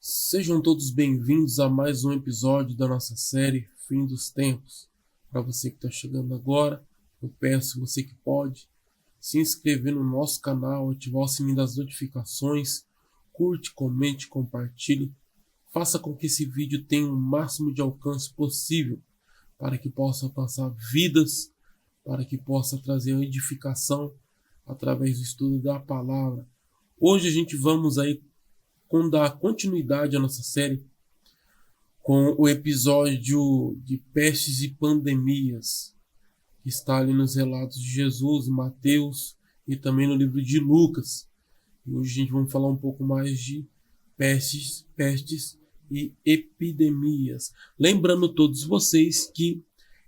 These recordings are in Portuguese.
Sejam todos bem-vindos a mais um episódio da nossa série Fim dos Tempos. Para você que está chegando agora, eu peço você que pode se inscrever no nosso canal, ativar o sininho das notificações, curte, comente, compartilhe. Faça com que esse vídeo tenha o máximo de alcance possível para que possa alcançar vidas, para que possa trazer a edificação através do estudo da palavra. Hoje a gente vamos aí dar continuidade à nossa série com o episódio de pestes e pandemias, que está ali nos relatos de Jesus, Mateus e também no livro de Lucas. E hoje a gente vai falar um pouco mais de pestes e epidemias. Lembrando todos vocês que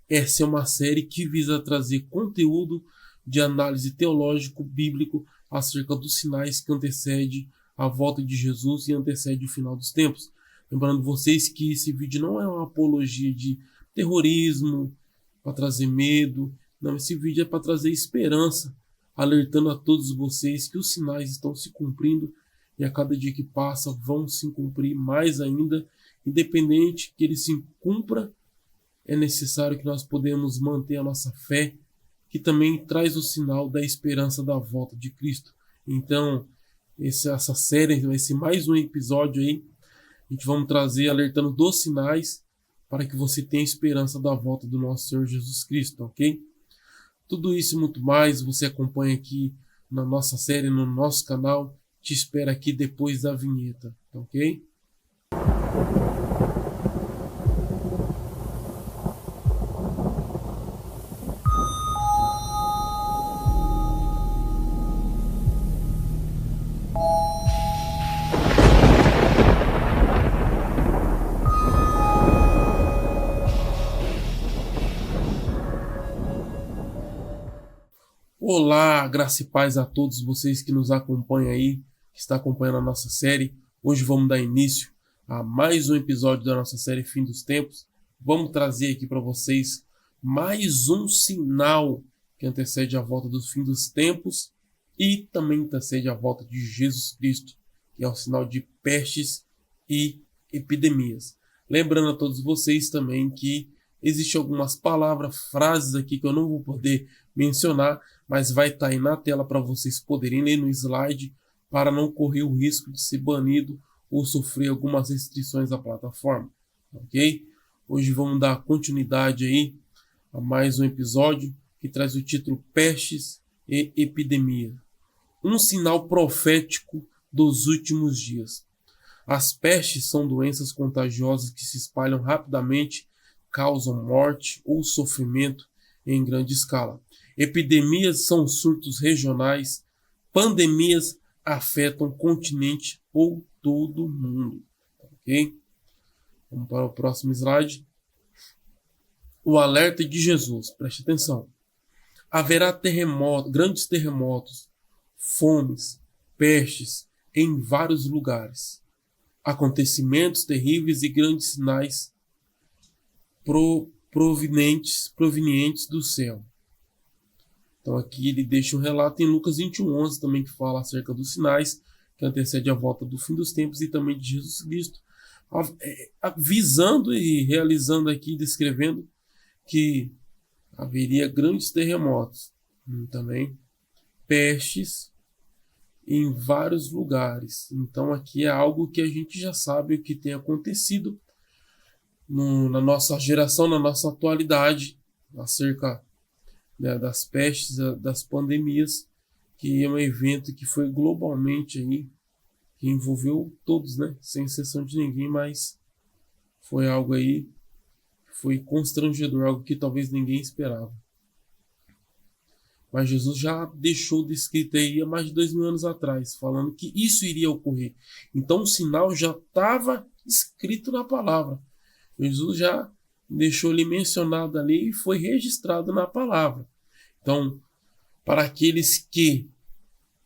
essa é uma série que visa trazer conteúdo de análise teológico bíblico acerca dos sinais que antecedem a volta de Jesus e antecede o final dos tempos. Lembrando vocês que esse vídeo não é uma apologia de terrorismo, para trazer medo. Não, esse vídeo é para trazer esperança, alertando a todos vocês que os sinais estão se cumprindo e a cada dia que passa vão se cumprir mais ainda. Independente que ele se cumpra, é necessário que nós podemos manter a nossa fé, que também traz o sinal da esperança da volta de Cristo. Então, essa série vai ser mais um episódio aí. A gente vamos trazer alertando dos sinais para que você tenha esperança da volta do nosso Senhor Jesus Cristo, ok? Tudo isso e muito mais você acompanha aqui na nossa série, no nosso canal. Te espero aqui depois da vinheta, ok? Olá, graça e paz a todos vocês que nos acompanham aí, que está acompanhando a nossa série. Hoje vamos dar início a mais um episódio da nossa série Fim dos Tempos. Vamos trazer aqui para vocês mais um sinal que antecede a volta do fim dos tempos e também antecede a volta de Jesus Cristo, que é o sinal de pestes e epidemias. Lembrando a todos vocês também que existem algumas palavras, frases aqui que eu não vou poder mencionar, mas vai estar aí na tela para vocês poderem ler no slide, para não correr o risco de ser banido ou sofrer algumas restrições da plataforma, ok? Hoje vamos dar continuidade aí a mais um episódio que traz o título Pestes e Epidemia. Um sinal profético dos últimos dias. As pestes são doenças contagiosas que se espalham rapidamente, causam morte ou sofrimento em grande escala. Epidemias são surtos regionais. Pandemias afetam continente ou todo mundo. Ok? Vamos para o próximo slide. O alerta de Jesus. Preste atenção. Haverá grandes terremotos, fomes, pestes em vários lugares. Acontecimentos terríveis e grandes sinais provenientes do céu. Então aqui ele deixa um relato em Lucas 21:11 também que fala acerca dos sinais que antecede a volta do fim dos tempos e também de Jesus Cristo, avisando e realizando aqui, descrevendo que haveria grandes terremotos, também pestes em vários lugares. Então aqui é algo que a gente já sabe o que tem acontecido na nossa geração, na nossa atualidade, acerca das pestes, das pandemias, que é um evento que foi globalmente aí, que envolveu todos, né? Sem exceção de ninguém, mas foi algo aí que foi constrangedor, algo que talvez ninguém esperava. Mas Jesus já deixou descrito aí há mais de 2000 anos atrás, falando que isso iria ocorrer. Então o sinal já estava escrito na palavra. Jesus já deixou ele mencionado ali e foi registrado na palavra. Então, para aqueles que,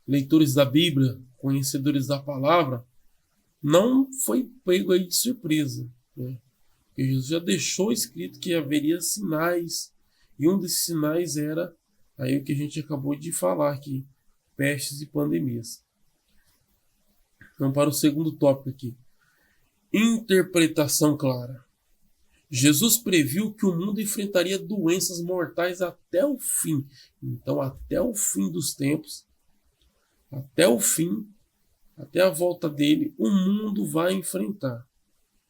leitores da Bíblia, conhecedores da palavra, não foi pego aí de surpresa, né? Porque Jesus já deixou escrito que haveria sinais, e um desses sinais era aí o que a gente acabou de falar aqui, pestes e pandemias. Então, para o segundo tópico aqui. Interpretação clara. Jesus previu que o mundo enfrentaria doenças mortais até o fim. Então, até o fim dos tempos, até o fim, até a volta dele, o mundo vai enfrentar.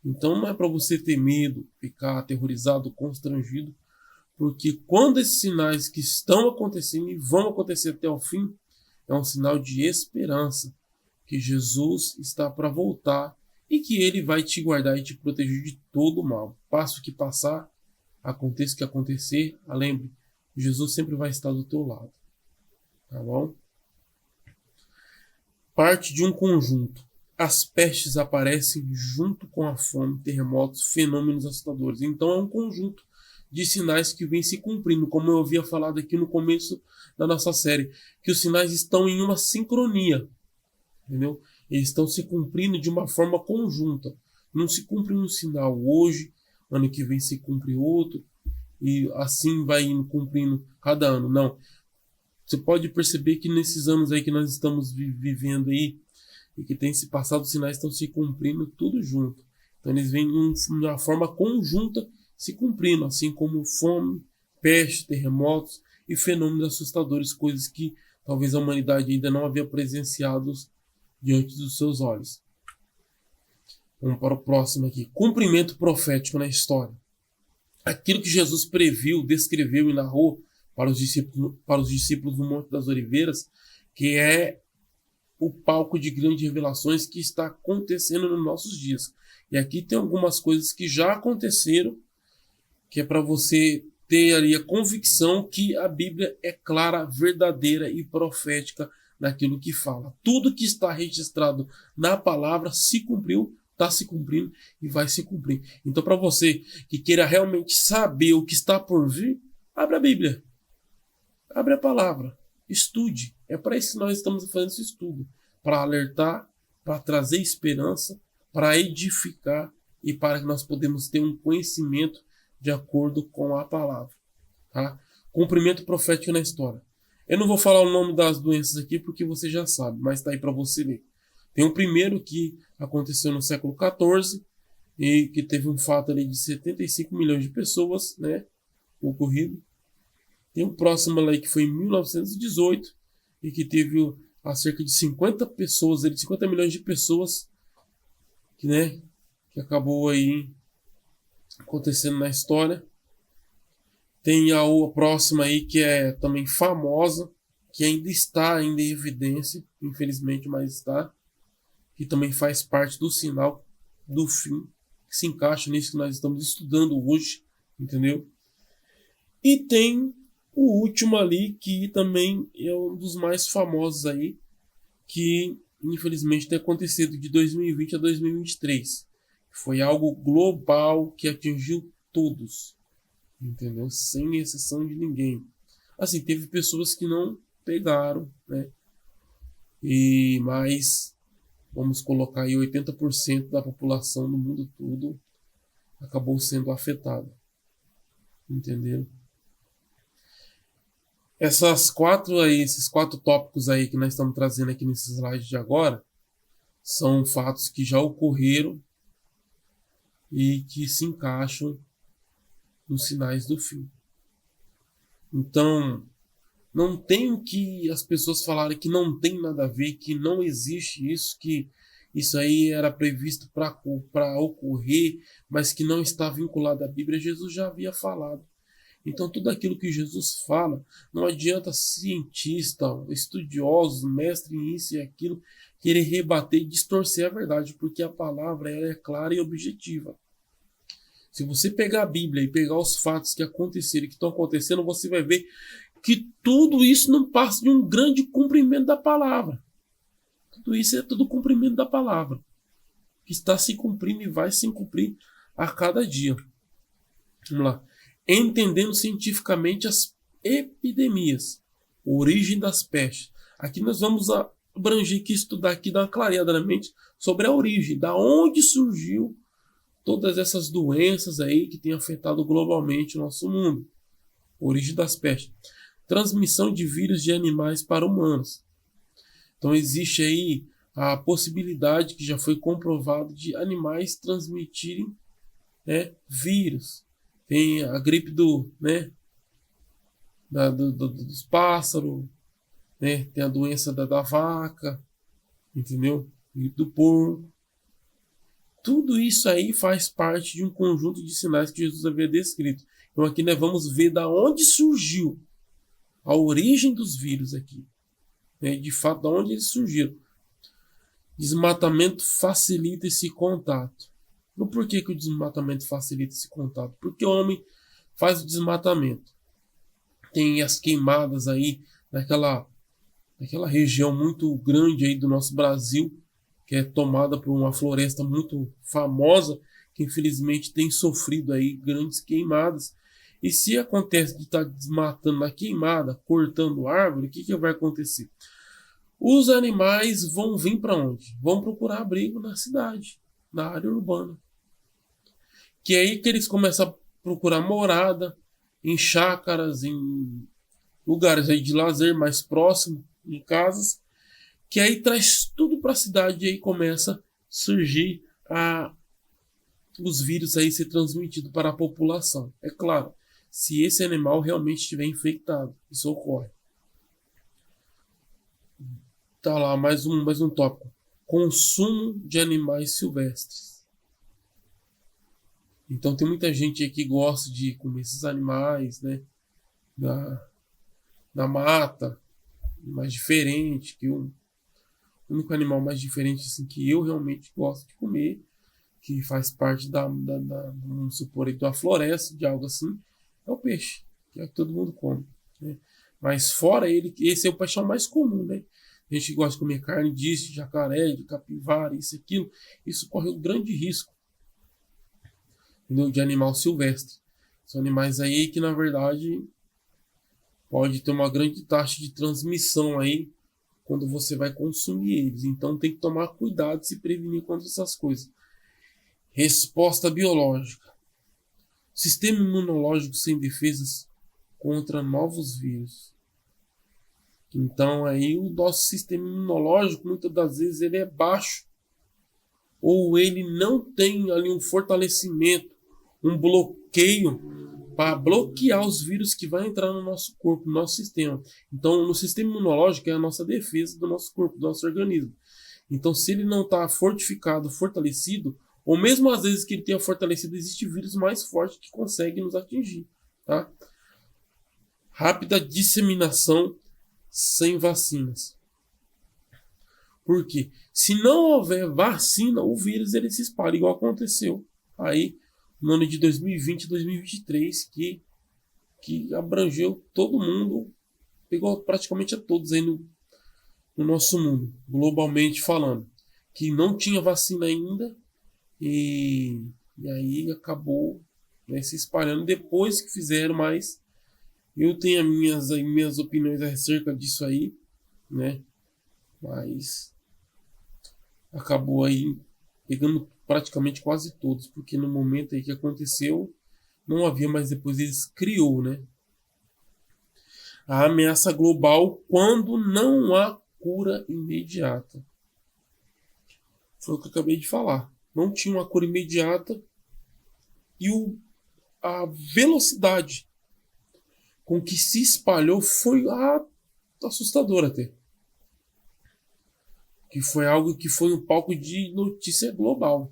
Então, não é para você ter medo, ficar aterrorizado, constrangido, porque quando esses sinais que estão acontecendo e vão acontecer até o fim, é um sinal de esperança, que Jesus está para voltar e que ele vai te guardar e te proteger de todo o mal. Passe o que passar, aconteça o que acontecer, lembre, Jesus sempre vai estar do teu lado. Tá bom? Parte de um conjunto. As pestes aparecem junto com a fome, terremotos, fenômenos assustadores. Então é um conjunto de sinais que vem se cumprindo, como eu havia falado aqui no começo da nossa série, que os sinais estão em uma sincronia, entendeu? Eles estão se cumprindo de uma forma conjunta. Não se cumpre um sinal hoje, ano que vem se cumpre outro, e assim vai indo cumprindo cada ano. Não. Você pode perceber que nesses anos aí que nós estamos vivendo aí, e que tem se passado, os sinais estão se cumprindo tudo junto. Então eles vêm de uma forma conjunta se cumprindo, assim como fome, peste, terremotos e fenômenos assustadores, coisas que talvez a humanidade ainda não havia presenciado diante dos seus olhos. Vamos para o próximo aqui. Cumprimento profético na história. Aquilo que Jesus previu, descreveu e narrou para os discípulos do Monte das Oliveiras, que é o palco de grandes revelações que está acontecendo nos nossos dias. E aqui tem algumas coisas que já aconteceram, que é para você ter ali a convicção que a Bíblia é clara, verdadeira e profética naquilo que fala. Tudo que está registrado na palavra se cumpriu, está se cumprindo e vai se cumprir. Então, para você que queira realmente saber o que está por vir, abra a Bíblia. Abre a palavra. Estude. É para isso que nós estamos fazendo esse estudo. Para alertar, para trazer esperança, para edificar e para que nós podemos ter um conhecimento de acordo com a palavra. Tá? Cumprimento profético na história. Eu não vou falar o nome das doenças aqui porque você já sabe, mas está aí para você ler. Tem o primeiro que aconteceu no século XIV e que teve um fato ali de 75 milhões de pessoas, né, ocorrido. Tem o próximo ali que foi em 1918 e que teve a cerca de 50 pessoas, 50 milhões de pessoas que, né, que acabou aí acontecendo na história. Tem a próxima aí que é também famosa, que ainda está em evidência, infelizmente, mas está, que também faz parte do sinal do fim, que se encaixa nisso que nós estamos estudando hoje, entendeu? E tem o último ali, que também é um dos mais famosos aí, que infelizmente tem acontecido de 2020 a 2023. Foi algo global que atingiu todos, entendeu? Sem exceção de ninguém. Assim, teve pessoas que não pegaram, né? Mas vamos colocar aí 80% da população no mundo todo acabou sendo afetada. Entendeu? Esses quatro tópicos aí que nós estamos trazendo aqui nesse slide de agora são fatos que já ocorreram e que se encaixam nos sinais do fim. Então, não tem que as pessoas falarem que não tem nada a ver, que não existe isso, que isso aí era previsto para ocorrer, mas que não está vinculado à Bíblia. Jesus já havia falado. Então, tudo aquilo que Jesus fala, não adianta cientista, estudiosos, mestre em isso e aquilo, querer rebater e distorcer a verdade, porque a palavra é clara e objetiva. Se você pegar a Bíblia e pegar os fatos que aconteceram e que estão acontecendo, você vai ver que tudo isso não passa de um grande cumprimento da palavra. Tudo isso é tudo cumprimento da palavra, que está se cumprindo e vai se cumprir a cada dia. Vamos lá. Entendendo cientificamente as epidemias, origem das pestes. Aqui nós vamos abranger aqui, estudar aqui, dar uma clareada na mente sobre a origem, da onde surgiu todas essas doenças aí que têm afetado globalmente o nosso mundo. Origem das pestes. Transmissão de vírus de animais para humanos. Então existe aí a possibilidade que já foi comprovada de animais transmitirem, né, vírus. Tem a gripe dos pássaros, né? Tem a doença da vaca, entendeu? E do porco. Tudo isso aí faz parte de um conjunto de sinais que Jesus havia descrito. Então aqui nós vamos ver da onde surgiu a origem dos vírus aqui, né? De fato, da onde eles surgiram. Desmatamento facilita esse contato. E por que o desmatamento facilita esse contato? Porque o homem faz o desmatamento. Tem as queimadas aí naquela região muito grande aí do nosso Brasil, que é tomada por uma floresta muito famosa, que infelizmente tem sofrido aí grandes queimadas. E se acontece de estar desmatando na queimada, cortando árvore, o que vai acontecer? Os animais vão vir para onde? Vão procurar abrigo na cidade, na área urbana. Que é aí que eles começam a procurar morada, em chácaras, em lugares aí de lazer mais próximo, em casas, que aí traz tudo para a cidade e aí começa a surgir os vírus aí ser transmitidos para a população. É claro, se esse animal realmente estiver infectado, isso ocorre. Tá lá, mais um tópico. Consumo de animais silvestres. Então tem muita gente aí que gosta de comer esses animais, né? Da mata, mais diferente, que o único animal mais diferente assim, que eu realmente gosto de comer, que faz parte vamos supor, da floresta, de algo assim, é o peixe, que é o que todo mundo come, né? Mas fora ele, esse é o paixão mais comum, né? A gente gosta de comer carne disso, de jacaré, de capivara, isso, aquilo. Isso corre um grande risco, entendeu? De animal silvestre. São animais aí que, na verdade, pode ter uma grande taxa de transmissão aí quando você vai consumir eles. Então tem que tomar cuidado e se prevenir contra essas coisas. Resposta biológica. Sistema imunológico sem defesas contra novos vírus. Então aí o nosso sistema imunológico muitas das vezes ele é baixo, ou ele não tem ali um fortalecimento, um bloqueio para bloquear os vírus que vão entrar no nosso corpo, no nosso sistema. Então no sistema imunológico é a nossa defesa do nosso corpo, do nosso organismo. Então se ele não está fortificado, fortalecido, ou mesmo às vezes que ele tenha fortalecido, existe vírus mais forte que consegue nos atingir, tá? Rápida disseminação sem vacinas. Por quê? Se não houver vacina, o vírus ele se espalha, igual aconteceu aí no ano de 2020 e 2023, que abrangeu todo mundo, pegou praticamente a todos aí no nosso mundo, globalmente falando, que não tinha vacina ainda e aí acabou, né, se espalhando depois que fizeram, mas eu tenho as minhas opiniões acerca disso aí, né? Mas acabou aí pegando praticamente quase todos, porque no momento aí que aconteceu, não havia, mas depois eles criou, né? A ameaça global quando não há cura imediata. Foi o que eu acabei de falar. Não tinha uma cura imediata e a velocidade com que se espalhou foi assustadora até. Que foi algo que foi um palco de notícia global.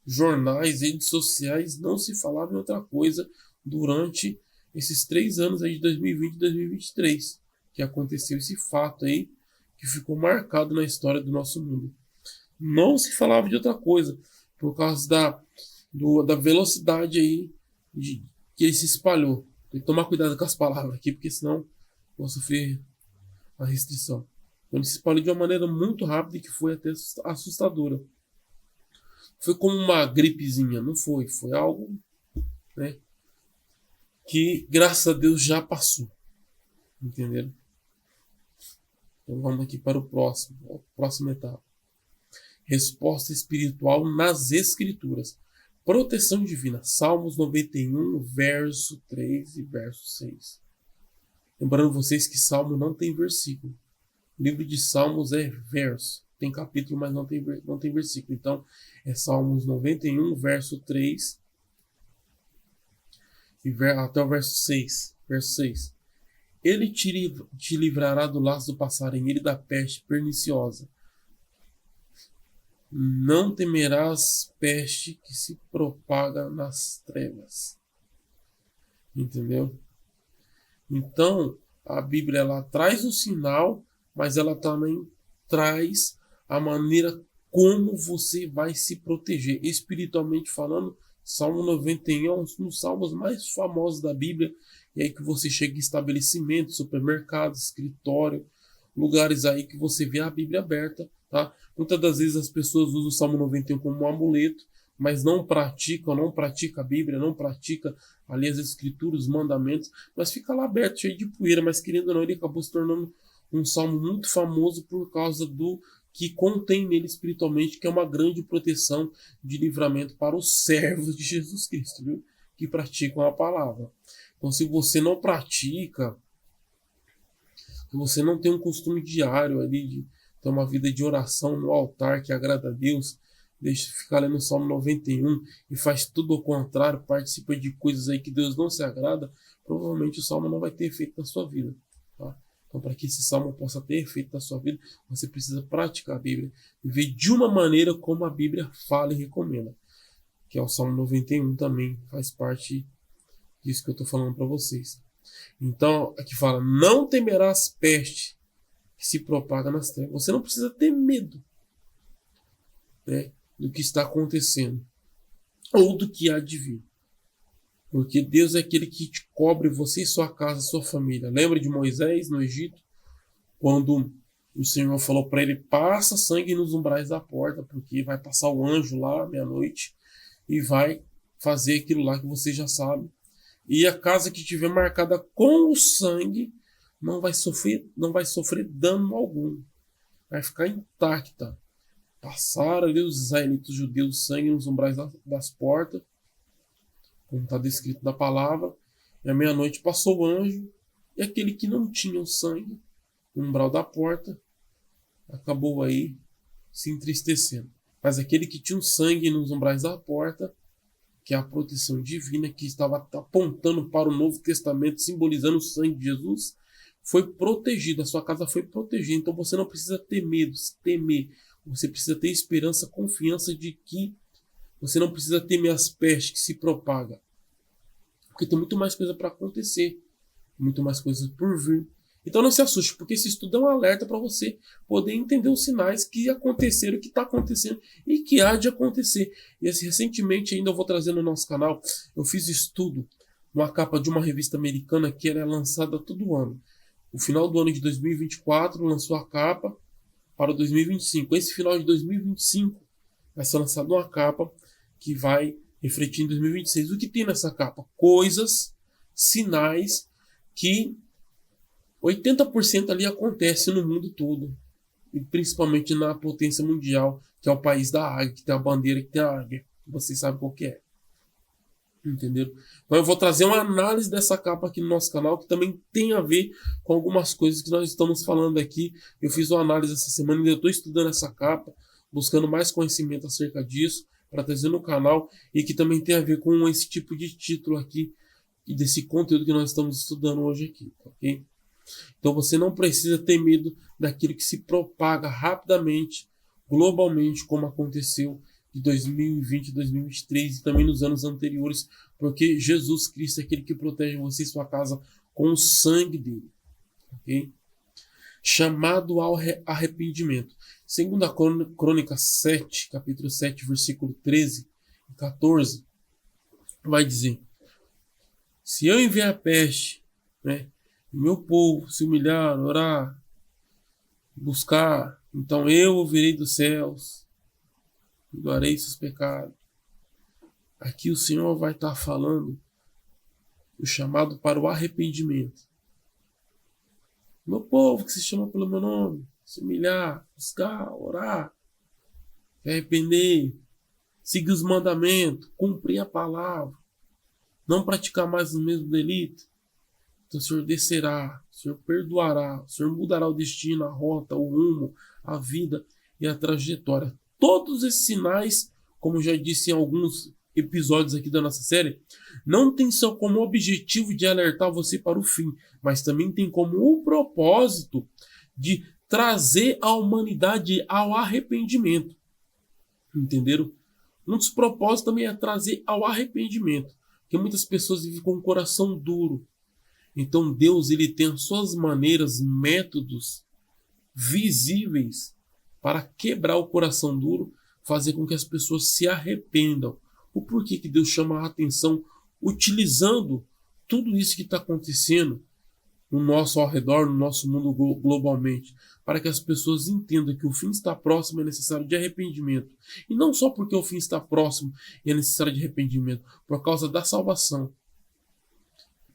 Jornais, redes sociais, não se falava em outra coisa durante esses 3 anos aí de 2020 e 2023, que aconteceu esse fato aí, que ficou marcado na história do nosso mundo. Não se falava de outra coisa, por causa da velocidade aí que ele se espalhou. Tem que tomar cuidado com as palavras aqui, porque senão vou sofrer a restrição. Então ele se espalhou de uma maneira muito rápida e que foi até assustadora. Foi como uma gripezinha, não foi? Foi algo, né, que, graças a Deus, já passou. Entenderam? Então vamos aqui para a próxima etapa. Resposta espiritual nas Escrituras. Proteção divina. Salmos 91, verso 3 e verso 6. Lembrando vocês que Salmo não tem versículo. O livro de Salmos é verso. tem capítulo, mas não tem versículo. Então, é Salmos 91, verso 3 até o verso 6. Verso 6. Ele te livrará do laço do passarinho e da peste perniciosa. Não temerás peste que se propaga nas trevas. Entendeu? Então, a Bíblia ela traz o sinal, mas ela também traz a maneira como você vai se proteger. Espiritualmente falando, Salmo 91 é um dos salmos mais famosos da Bíblia. E aí que você chega em estabelecimentos, supermercados, escritório, lugares aí que você vê a Bíblia aberta. Tá? Muitas das vezes as pessoas usam o Salmo 91 como um amuleto, mas não pratica a Bíblia, não pratica ali as escrituras, os mandamentos, mas fica lá aberto, cheio de poeira, mas querendo ou não, ele acabou se tornando um salmo muito famoso por causa do que contém nele espiritualmente, que é uma grande proteção de livramento para os servos de Jesus Cristo, viu? Que praticam a palavra. Então, se você não pratica, se você não tem um costume diário ali de ter uma vida de oração no altar que agrada a Deus, deixa ficar lendo o Salmo 91 e faz tudo ao contrário, participa de coisas aí que Deus não se agrada, provavelmente o Salmo não vai ter efeito na sua vida. Tá? Então, para que esse Salmo possa ter efeito na sua vida, você precisa praticar a Bíblia, viver de uma maneira como a Bíblia fala e recomenda, que é o Salmo 91 também, faz parte disso que eu estou falando para vocês. Então, aqui fala, não temerás peste que se propaga nas trevas. Você não precisa ter medo, né, do que está acontecendo ou do que há de vir. Porque Deus é aquele que te cobre, você e sua casa, sua família. Lembra de Moisés no Egito? Quando o Senhor falou para ele, passa sangue nos umbrais da porta, porque vai passar o anjo lá meia-noite e vai fazer aquilo lá que você já sabe. E a casa que estiver marcada com o sangue não vai sofrer dano algum. Vai ficar intacta. Passaram ali os israelitas judeus sangue nos umbrais das portas, como está descrito na palavra, e à meia-noite passou o anjo, e aquele que não tinha o sangue no umbral da porta acabou aí se entristecendo. Mas aquele que tinha o sangue nos umbrais da porta, que é a proteção divina, que estava apontando para o Novo Testamento, simbolizando o sangue de Jesus, foi protegida, a sua casa foi protegida. Então você não precisa ter medo, temer. Você precisa ter esperança, confiança de que você não precisa temer as pestes que se propagam. Porque tem muito mais coisa para acontecer. Muito mais coisas por vir. Então não se assuste, porque esse estudo é um alerta para você poder entender os sinais que aconteceram, que está acontecendo e que há de acontecer. E recentemente ainda eu vou trazer no nosso canal, eu fiz estudo numa capa de uma revista americana que era é lançada todo ano. No final do ano de 2024 lançou a capa para 2025. Esse final de 2025 vai ser lançada uma capa que vai refletir em 2026. O que tem nessa capa? Coisas, sinais que 80% ali acontece no mundo todo. E principalmente na potência mundial, que é o país da águia, que tem a bandeira que tem a águia. Vocês sabem qual que é. Entenderam? Então eu vou trazer uma análise dessa capa aqui no nosso canal, que também tem a ver com algumas coisas que nós estamos falando aqui. Eu fiz uma análise essa semana e eu estou estudando essa capa, buscando mais conhecimento acerca disso, para trazer no canal, e que também tem a ver com esse tipo de título aqui, e desse conteúdo que nós estamos estudando hoje aqui, ok? Então você não precisa ter medo daquilo que se propaga rapidamente, globalmente, como aconteceu de 2020, 2023 e também nos anos anteriores, porque Jesus Cristo é aquele que protege você e sua casa com o sangue dele. Okay? Chamado ao arrependimento. Segundo a Crônica 7, capítulo 7, versículo 13 e 14, vai dizer: se eu enviar a peste, né, meu povo se humilhar, orar, buscar, então eu ouvirei dos céus, perdoarei seus pecados. Aqui o Senhor vai estar falando o chamado para o arrependimento. Meu povo que se chama pelo meu nome, se humilhar, buscar, orar, se arrepender, seguir os mandamentos, cumprir a palavra, não praticar mais os mesmos delitos. Então o Senhor descerá, o Senhor perdoará, o Senhor mudará o destino, a rota, o rumo, a vida. e a trajetória. Todos esses sinais, como já disse em alguns episódios aqui da nossa série, não tem só como objetivo de alertar você para o fim, mas também tem como o propósito de trazer a humanidade ao arrependimento. Entenderam? Um dos propósitos também é trazer ao arrependimento, porque muitas pessoas vivem com o coração duro. Então Deus, ele tem as suas maneiras, métodos visíveis para quebrar o coração duro, fazer com que as pessoas se arrependam. O porquê que Deus chama a atenção utilizando tudo isso que está acontecendo no nosso ao redor, no nosso mundo globalmente, para que as pessoas entendam que o fim está próximo, é necessário de arrependimento. E não só porque o fim está próximo e é necessário de arrependimento, por causa da salvação.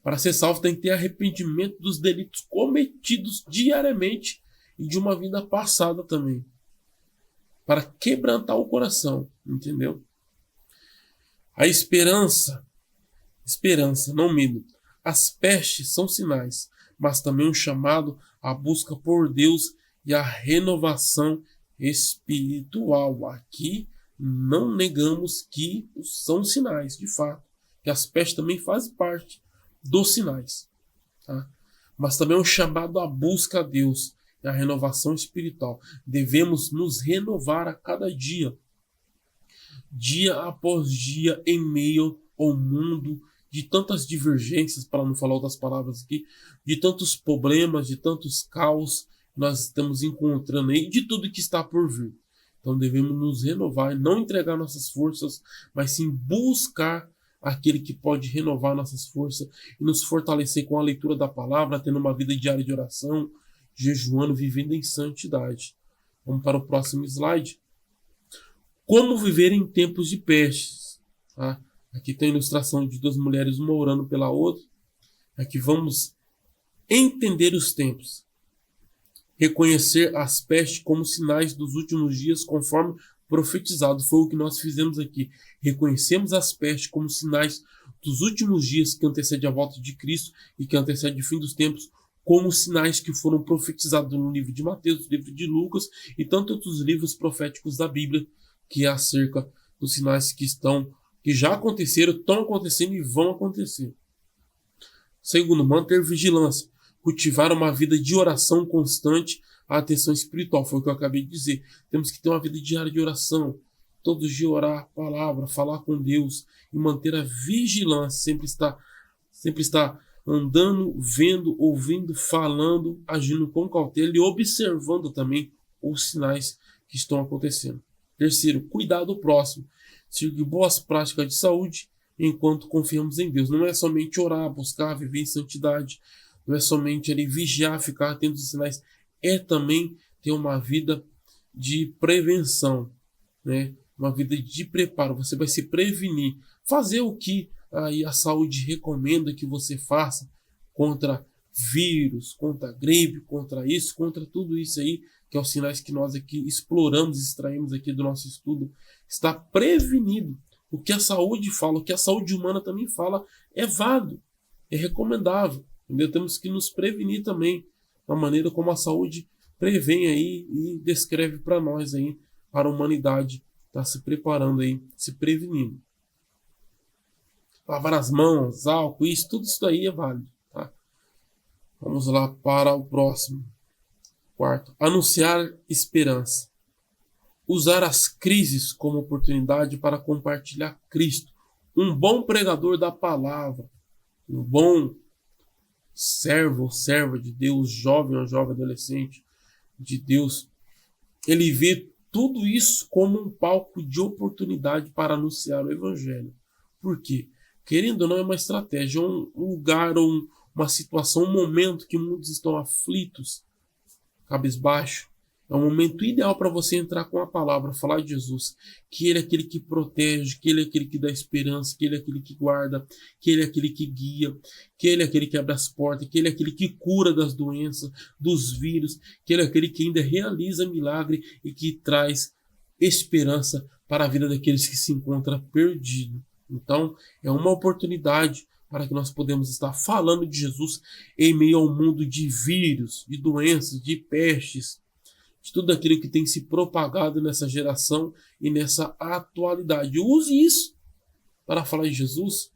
Para ser salvo tem que ter arrependimento dos delitos cometidos diariamente e de uma vida passada também. Para quebrantar o coração, entendeu? A esperança, não medo. As pestes são sinais, mas também um chamado à busca por Deus e à renovação espiritual. Aqui não negamos que são sinais, de fato. Que as pestes também fazem parte dos sinais. Tá? Mas também um chamado à busca a Deus e à renovação espiritual. Devemos nos renovar a cada dia. Dia após dia, em meio ao mundo de tantas divergências, para não falar outras palavras aqui, de tantos problemas, de tantos caos que nós estamos encontrando aí, de tudo que está por vir. Então devemos nos renovar e não entregar nossas forças, mas sim buscar aquele que pode renovar nossas forças e nos fortalecer com a leitura da palavra, tendo uma vida diária de oração, jejuando, vivendo em santidade. Vamos para o próximo slide. Como viver em tempos de pestes. Tá? Aqui tem a ilustração de duas mulheres, uma orando pela outra. Aqui vamos entender os tempos. Reconhecer as pestes como sinais dos últimos dias, conforme profetizado. Foi o que nós fizemos aqui. Reconhecemos as pestes como sinais dos últimos dias que antecede a volta de Cristo e que antecede o fim dos tempos, como sinais que foram profetizados no livro de Mateus, no livro de Lucas e tantos outros livros proféticos da Bíblia, que é acerca dos sinais que já aconteceram, estão acontecendo e vão acontecer. Segundo, manter vigilância. Cultivar uma vida de oração constante, a atenção espiritual. Foi o que eu acabei de dizer. Temos que ter uma vida diária de oração. Todos os dias orar a palavra, falar com Deus e manter a vigilância. Sempre estar andando, vendo, ouvindo, falando, agindo com cautela e observando também os sinais que estão acontecendo. Terceiro, cuidar do próximo. Seguir boas práticas de saúde enquanto confiamos em Deus. Não é somente orar, buscar, viver em santidade. Não é somente ali vigiar, ficar atento aos sinais. É também ter uma vida de prevenção, né? Uma vida de preparo. Você vai se prevenir. Fazer o que aí a saúde recomenda que você faça contra vírus, contra gripe, contra isso, contra tudo isso aí, que é os sinais que nós aqui exploramos, extraímos aqui do nosso estudo. Está prevenido. O que a saúde fala, o que a saúde humana também fala, é válido, é recomendável. Entendeu? Temos que nos prevenir também, da maneira como a saúde prevém aí e descreve para nós aí, para a humanidade estar se preparando aí, se prevenindo. Lavar as mãos, álcool, tudo isso daí é válido. Tá? Vamos lá para o próximo. Quarto, anunciar esperança. Usar as crises como oportunidade para compartilhar Cristo. Um bom pregador da palavra, um bom servo ou serva de Deus, jovem ou jovem adolescente de Deus, ele vê tudo isso como um palco de oportunidade para anunciar o Evangelho. Por quê? Querendo ou não, é uma estratégia, um lugar, uma situação, um momento que muitos estão aflitos, cabisbaixo. É um momento ideal para você entrar com a palavra, falar de Jesus, que Ele é aquele que protege, que Ele é aquele que dá esperança, que Ele é aquele que guarda, que Ele é aquele que guia, que Ele é aquele que abre as portas, que Ele é aquele que cura das doenças, dos vírus, que Ele é aquele que ainda realiza milagre e que traz esperança para a vida daqueles que se encontram perdidos. Então, é uma oportunidade para que nós podemos estar falando de Jesus em meio ao mundo de vírus, de doenças, de pestes, de tudo aquilo que tem se propagado nessa geração e nessa atualidade. Use isso para falar de Jesus.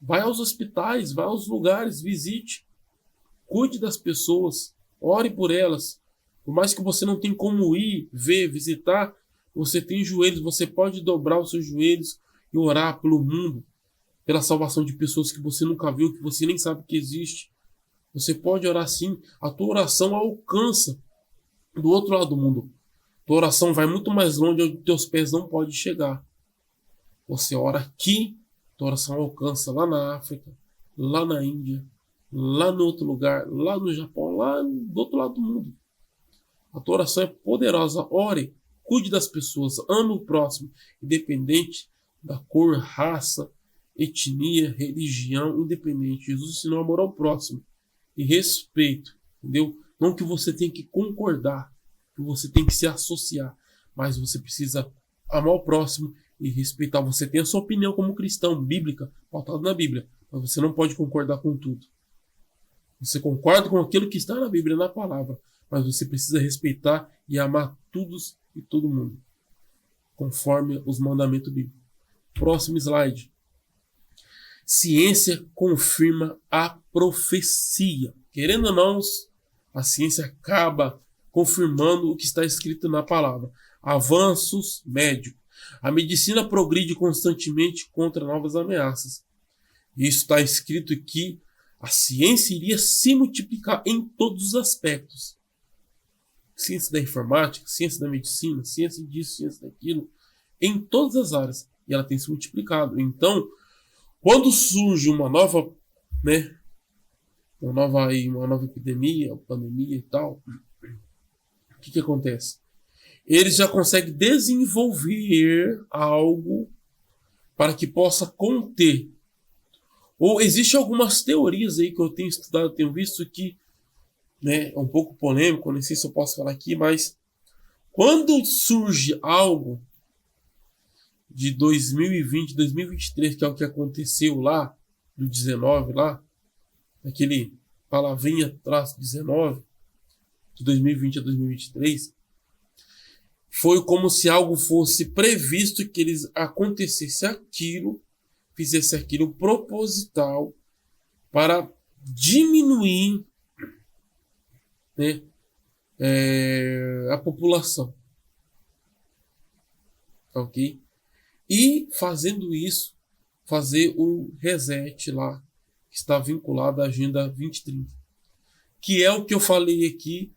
Vai aos hospitais, vai aos lugares, visite, cuide das pessoas, ore por elas. Por mais que você não tenha como ir, ver, visitar, você tem joelhos, você pode dobrar os seus joelhos e orar pelo mundo, pela salvação de pessoas que você nunca viu, que você nem sabe que existe. Você pode orar sim. A tua oração alcança do outro lado do mundo. A tua oração vai muito mais longe onde teus pés não podem chegar. Você ora aqui, a tua oração alcança lá na África, lá na Índia, lá no outro lugar, lá no Japão, lá do outro lado do mundo. A tua oração é poderosa. Ore, cuide das pessoas, ame o próximo, independente da cor, raça, etnia, religião, independente. Jesus ensinou amor ao próximo e respeito, entendeu? Não que você tenha que concordar, que você tem que se associar, mas você precisa amar o próximo e respeitar. Você tem a sua opinião como cristão, bíblica, pautada na Bíblia, mas você não pode concordar com tudo. Você concorda com aquilo que está na Bíblia, na palavra, mas você precisa respeitar e amar todos e todo mundo, conforme os mandamentos bíblicos. Próximo slide. Ciência confirma a profecia. Querendo ou não, a ciência acaba confirmando o que está escrito na palavra. Avanços médicos. A medicina progride constantemente contra novas ameaças. Isso está escrito que a ciência iria se multiplicar em todos os aspectos. Ciência da informática, ciência da medicina, ciência disso, ciência daquilo, em todas as áreas. E ela tem se multiplicado. Então, quando surge uma nova, uma nova epidemia, pandemia e tal, o que acontece? Eles já conseguem desenvolver algo para que possa conter. Ou existem algumas teorias aí que eu tenho estudado, tenho visto que é um pouco polêmico, não sei se eu posso falar aqui, mas quando surge algo de 2020, 2023, que é o que aconteceu lá, do 19 lá, aquele palavrinha traço 19, de 2020 a 2023, foi como se algo fosse previsto que eles acontecesse aquilo, fizesse aquilo proposital para diminuir a população. Ok? E fazendo isso, fazer o reset lá, que está vinculado à Agenda 2030. Que é o que eu falei aqui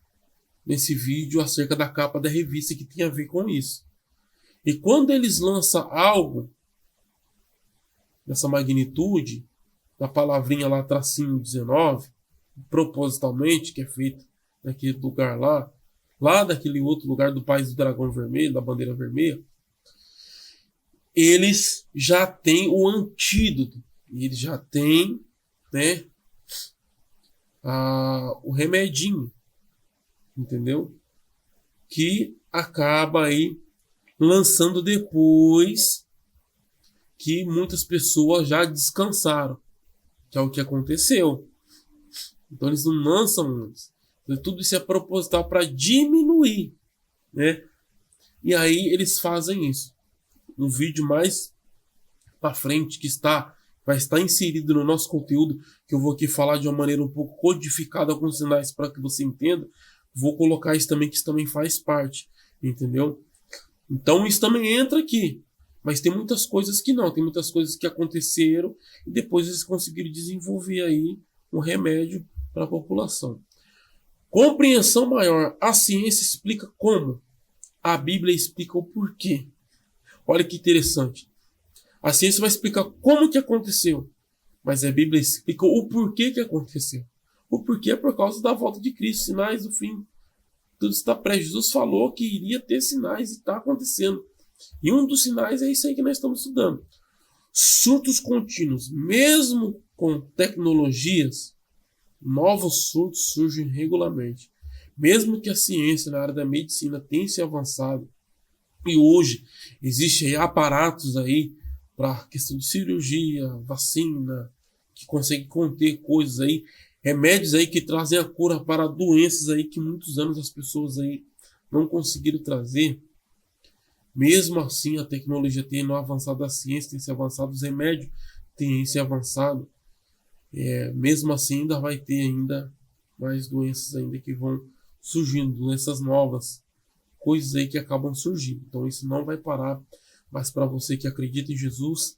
nesse vídeo acerca da capa da revista, que tem a ver com isso. E quando eles lançam algo dessa magnitude, da palavrinha lá, tracinho 19, propositalmente, que é feito naquele lugar lá daquele outro lugar do país do dragão vermelho, da bandeira vermelha, eles já têm o antídoto, eles já têm o remedinho, entendeu? Que acaba aí lançando depois que muitas pessoas já descansaram, que é o que aconteceu. Então eles não lançam antes. Então, tudo isso é proposital para diminuir, E aí eles fazem isso. Um vídeo mais para frente que vai estar inserido no nosso conteúdo, que eu vou aqui falar de uma maneira um pouco codificada com sinais para que você entenda. Vou colocar isso também, que isso também faz parte, entendeu? Então isso também entra aqui. Mas tem muitas coisas que não, tem muitas coisas que aconteceram e depois eles conseguiram desenvolver aí um remédio para a população. Compreensão maior. A ciência explica como. A Bíblia explica o porquê. Olha que interessante. A ciência vai explicar como que aconteceu, mas a Bíblia explica o porquê que aconteceu. O porquê é por causa da volta de Cristo, sinais do fim. Tudo está prestes. Jesus falou que iria ter sinais e está acontecendo. E um dos sinais é isso aí que nós estamos estudando. Surtos contínuos. Mesmo com tecnologias, novos surtos surgem regularmente. Mesmo que a ciência na área da medicina tenha se avançado, e hoje existem aparatos aí para questão de cirurgia, vacina, que conseguem conter coisas aí, remédios aí que trazem a cura para doenças aí que muitos anos as pessoas aí não conseguiram trazer, mesmo assim a tecnologia tem avançado, a ciência tem se avançado, os remédios têm se avançado, mesmo assim ainda vai ter ainda mais doenças ainda que vão surgindo, doenças novas, coisas aí que acabam surgindo. Então isso não vai parar, mas para você que acredita em Jesus,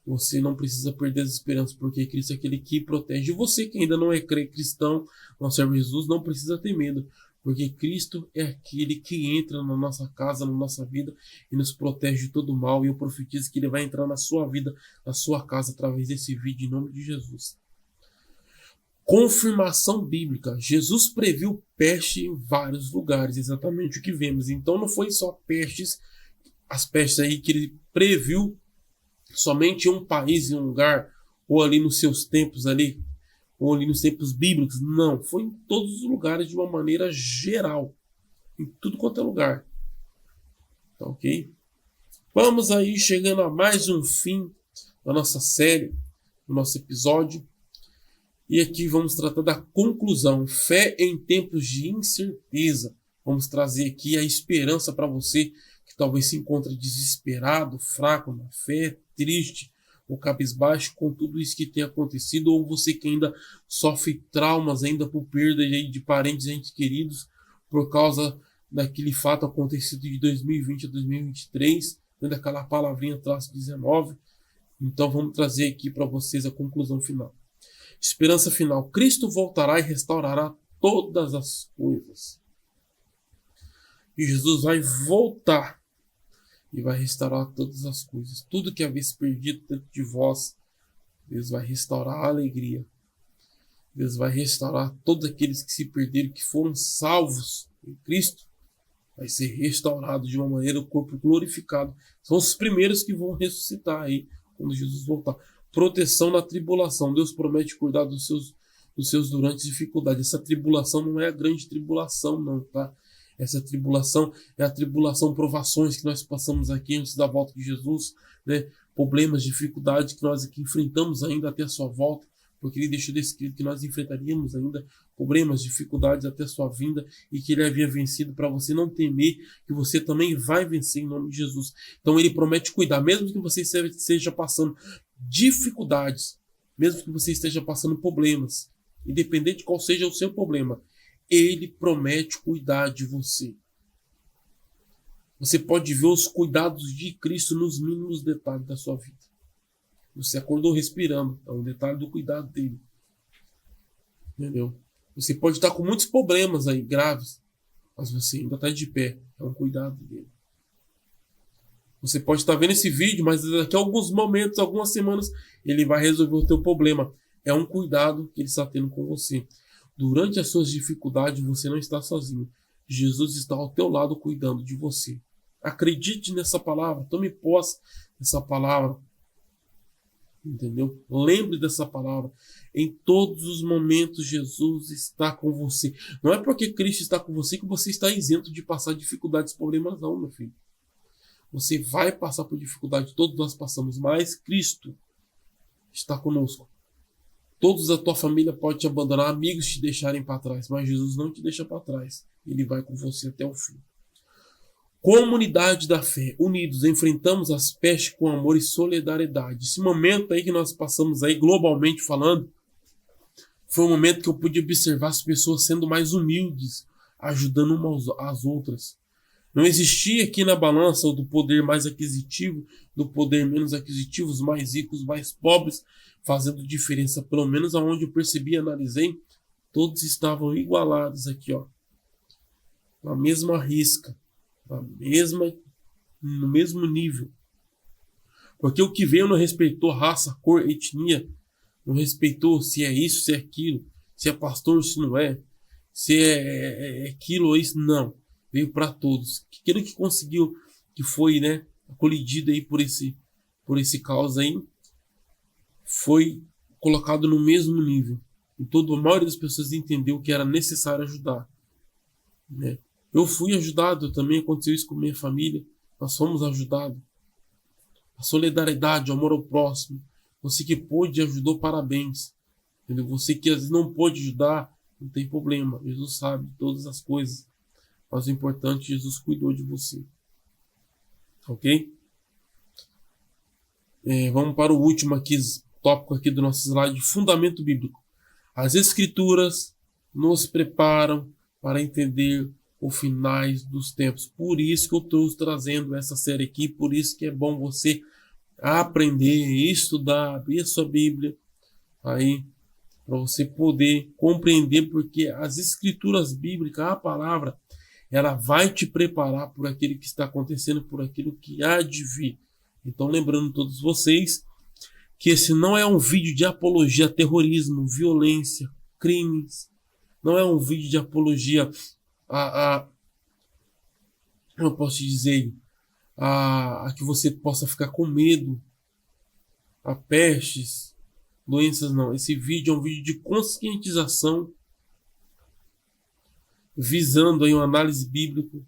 você não precisa perder as esperanças, porque Cristo é aquele que protege. E você que ainda não é cristão, não serve Jesus, não precisa ter medo, porque Cristo é aquele que entra na nossa casa, na nossa vida e nos protege de todo mal. E eu profetizo que ele vai entrar na sua vida, na sua casa, através desse vídeo, em nome de Jesus. Confirmação bíblica. Jesus previu peste em vários lugares, exatamente o que vemos. Então não foi só pestes, as pestes aí que ele previu somente em um país, em um lugar, ou ali nos seus tempos ali, ou ali nos tempos bíblicos. Não, foi em todos os lugares de uma maneira geral, em tudo quanto é lugar. Tá ok? Vamos aí chegando a mais um fim da nossa série, do nosso episódio. E aqui vamos tratar da conclusão. Fé em tempos de incerteza. Vamos trazer aqui a esperança para você que talvez se encontre desesperado, fraco na fé, triste ou cabisbaixo com tudo isso que tem acontecido, ou você que ainda sofre traumas ainda por perda de parentes e entes queridos por causa daquele fato acontecido de 2020 a 2023, daquela palavrinha traço 19. Então vamos trazer aqui para vocês a conclusão final. Esperança final. Cristo voltará e restaurará todas as coisas. E Jesus vai voltar e vai restaurar todas as coisas. Tudo que havia se perdido dentro de vós, Deus vai restaurar a alegria. Deus vai restaurar todos aqueles que se perderam, que foram salvos em Cristo. Vai ser restaurado de uma maneira, o corpo glorificado. São os primeiros que vão ressuscitar aí, quando Jesus voltar. Proteção na tribulação. Deus promete cuidar dos seus durante dificuldades. Essa tribulação não é a grande tribulação, não, tá? Essa tribulação é a tribulação, provações que nós passamos aqui antes da volta de Jesus, né? Problemas, dificuldades que nós aqui enfrentamos ainda até a sua volta, porque ele deixou descrito que nós enfrentaríamos ainda problemas, dificuldades até a sua vinda e que ele havia vencido, para você não temer, que você também vai vencer em nome de Jesus. Então ele promete cuidar, mesmo que você esteja passando dificuldades, mesmo que você esteja passando problemas, independente de qual seja o seu problema, ele promete cuidar de você. Você pode ver os cuidados de Cristo nos mínimos detalhes da sua vida. Você acordou respirando, é um detalhe do cuidado dele. Entendeu? Você pode estar com muitos problemas aí, graves, mas você ainda está de pé, é um cuidado dele. Você pode estar vendo esse vídeo, mas daqui a alguns momentos, algumas semanas, ele vai resolver o teu problema. É um cuidado que ele está tendo com você. Durante as suas dificuldades, você não está sozinho. Jesus está ao teu lado cuidando de você. Acredite nessa palavra, tome posse dessa palavra. Entendeu? Lembre dessa palavra. Em todos os momentos, Jesus está com você. Não é porque Cristo está com você que você está isento de passar dificuldades e problemas, não, meu filho. Você vai passar por dificuldade, todos nós passamos, mas Cristo está conosco. Todos da tua família podem te abandonar, amigos te deixarem para trás, mas Jesus não te deixa para trás. Ele vai com você até o fim. Comunidade da fé, unidos, enfrentamos as pestes com amor e solidariedade. Esse momento aí que nós passamos aí, globalmente falando, foi um momento que eu pude observar as pessoas sendo mais humildes, ajudando umas às outras. Não existia aqui na balança do poder mais aquisitivo, do poder menos aquisitivo, os mais ricos, os mais pobres, fazendo diferença. Pelo menos aonde eu percebi e analisei, todos estavam igualados aqui, ó, na mesma risca, no mesmo nível. Porque o que veio não respeitou raça, cor, etnia, não respeitou se é isso, se é aquilo, se é pastor, se não é, se é aquilo ou isso, não. Veio para todos. Aquele que conseguiu, que foi, né, colidido aí por esse caos aí, foi colocado no mesmo nível. E a maioria das pessoas entendeu que era necessário ajudar, né? Eu fui ajudado também, aconteceu isso com minha família. Nós fomos ajudados. A solidariedade, o amor ao próximo. Você que pôde e ajudou, parabéns. Entendeu? Você que às vezes não pôde ajudar, não tem problema. Jesus sabe de todas as coisas. Mas o importante, Jesus cuidou de você. Ok? Vamos para o último tópico aqui do nosso slide, fundamento bíblico. As escrituras nos preparam para entender os finais dos tempos. Por isso que eu estou trazendo essa série aqui, por isso que é bom você aprender, estudar, abrir a sua Bíblia, aí, para você poder compreender, porque as escrituras bíblicas, a palavra, ela vai te preparar por aquilo que está acontecendo, por aquilo que há de vir. Então, lembrando todos vocês que esse não é um vídeo de apologia a terrorismo, violência, crimes. Não é um vídeo de apologia eu posso te dizer, a que você possa ficar com medo, a pestes, doenças, não. Esse vídeo é um vídeo de conscientização, visando aí uma análise bíblica,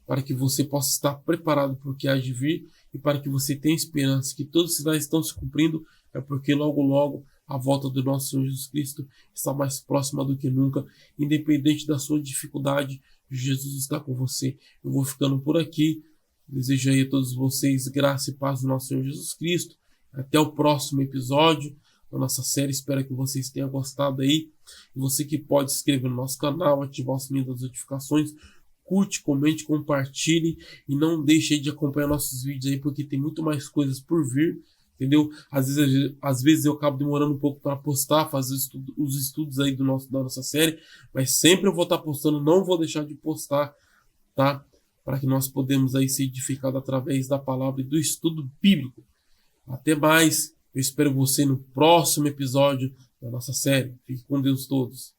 para que você possa estar preparado para o que há de vir e para que você tenha esperança que todos os sinais estão se cumprindo, é porque logo logo a volta do nosso Senhor Jesus Cristo está mais próxima do que nunca. Independente da sua dificuldade, Jesus está com você. Eu vou ficando por aqui. Desejo aí a todos vocês graça e paz do nosso Senhor Jesus Cristo. Até o próximo episódio da nossa série. Espero que vocês tenham gostado aí. E você que pode se inscrever no nosso canal, ativar o sininho das notificações, curte, comente, compartilhe e não deixe de acompanhar nossos vídeos aí, porque tem muito mais coisas por vir. Entendeu? Às vezes eu acabo demorando um pouco para postar, fazer os estudos aí da nossa série, mas sempre eu vou estar postando, não vou deixar de postar, tá? Para que nós podemos aí ser edificados através da palavra e do estudo bíblico. Até mais, eu espero você no próximo episódio da nossa série. Fique com Deus todos.